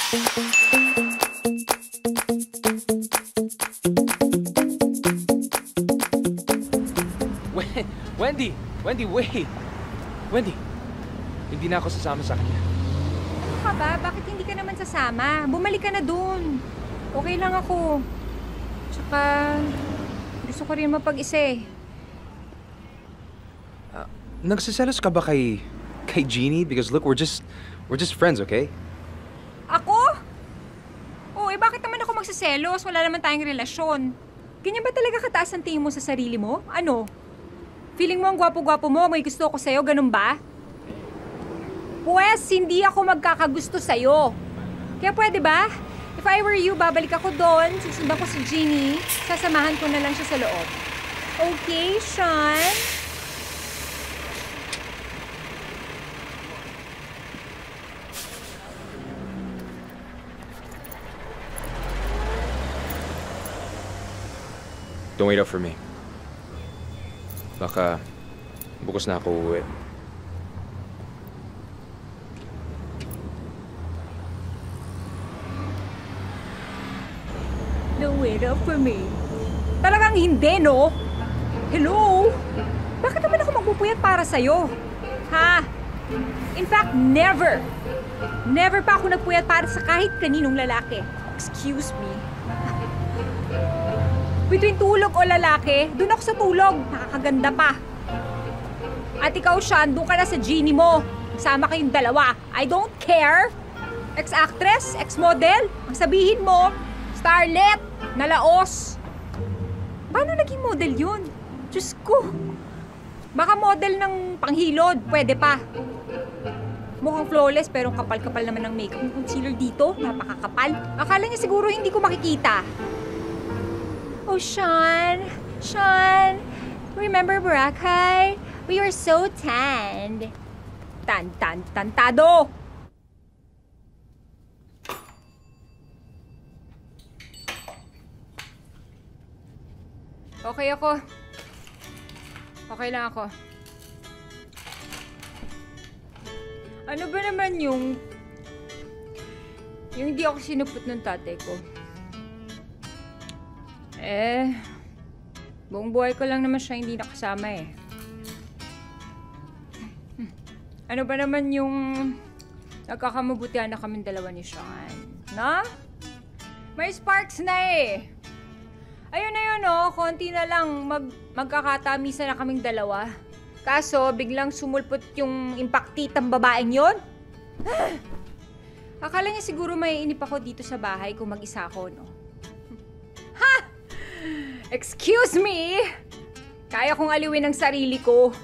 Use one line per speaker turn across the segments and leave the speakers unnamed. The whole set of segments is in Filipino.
Wendy! Wendy, wait! Wendy, hindi na ako sasama sa kanya.
Ano ka ba? Bakit hindi ka naman sasama? Bumalik ka na dun. Okay lang ako. Tsaka, gusto ko rin mapag-isa eh.
Nagsiselos ka ba kay Jeannie? Because look, we're just friends, okay?
Ako? Oh, eh bakit naman ako magsiselos? Wala naman tayong relasyon. Ganyan ba talaga kataas ang tingin mo sa sarili mo? Ano? Feeling mo ang gwapo-gwapo mo, may gusto ko sa'yo, ganun ba? Pues, hindi ako magkakagusto sa'yo. Kaya pwede ba? If I were you, babalik ako doon, susundan ko si Jeannie, sasamahan ko na lang siya sa loob. Okay, Sean?
Don't wait up for me. Baka bukas na ako uuwi.
Don't wait up for me. Talagang hindi, no? Hello? Bakit naman ako magpupuyat para sa'yo? Ha? In fact, never. Never pa ako nagpuyat para sa kahit kaninong lalaki. Excuse me. Between tulog o lalaki, dun ako sa tulog. Nakakaganda pa. At ikaw, Sean, dun ka na sa Jeannie mo. Sama kayong dalawa. I don't care. Ex-actress, ex-model, ang sabihin mo, starlet, nalaos. Paano naging model yun? Diyos ko. Baka model ng panghilod, pwede pa. Mukhang flawless pero kapal-kapal naman ng makeup ng concealer dito. Napakakapal. Akala niya siguro hindi ko makikita. Oh, Sean. Sean. Remember Boracay? We were so tanned. Tantado. Okay ako. Okay lang ako. Ano ba naman yung hindi ako sinupot ng tatay ko? Buong buhay ko lang naman siya hindi nakasama eh. Ano ba naman yung nagkakamabutihan na kaming dalawa ni Sean? Na? May sparks na eh. Ayun na yun oh, konti na lang magkakatamisa na kaming dalawa. Kaso biglang sumulpot yung impaktitang babaeng yun. Akala niya siguro may inip ako dito sa bahay kung mag-isa ako, no? Ha! Excuse me! Kaya kong aliwin ang sarili ko.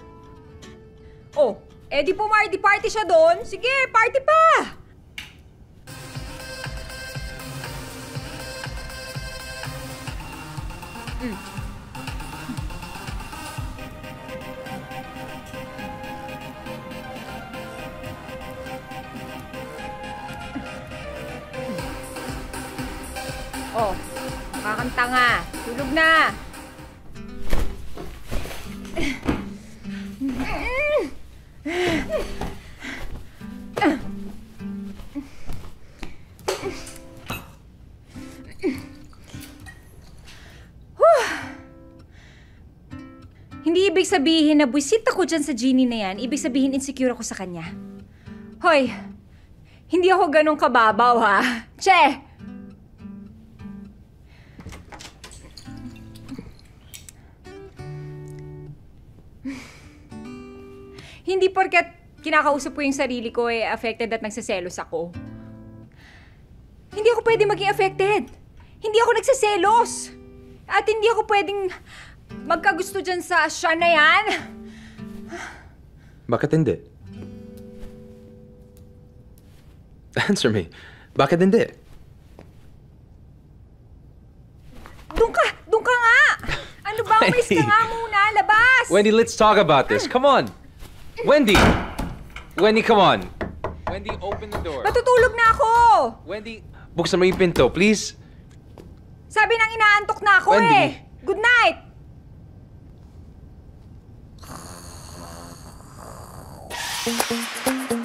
Oh, di pumarty-party siya doon. Sige, party pa! Oh, kakanta nga. Tulog na. Hindi ibig sabihin na buwisit ako dyan sa Jeannie na yan. Ibig sabihin insecure ako sa kanya. Hoy, hindi ako ganun kababaw ha. Che! Hindi porket kinakausap ko yung sarili ko affected at nagsaselos ako. Hindi ako pwedeng maging affected. Hindi ako nagsaselos. At hindi ako pwedeng magkagusto dyan sa siya na yan.
Bakit hindi? Answer me. Bakit hindi?
Doon ka nga! Ano ba? Umalis ka nga muna, labas!
Wendy, let's talk about this. Come on! Wendy! Wendy, come on! Wendy, open the door.
Matutulog na ako!
Wendy, buksan mo yung pinto, please.
Sabi nang inaantok na ako
Wendy.
eh! Good night!
Thank you.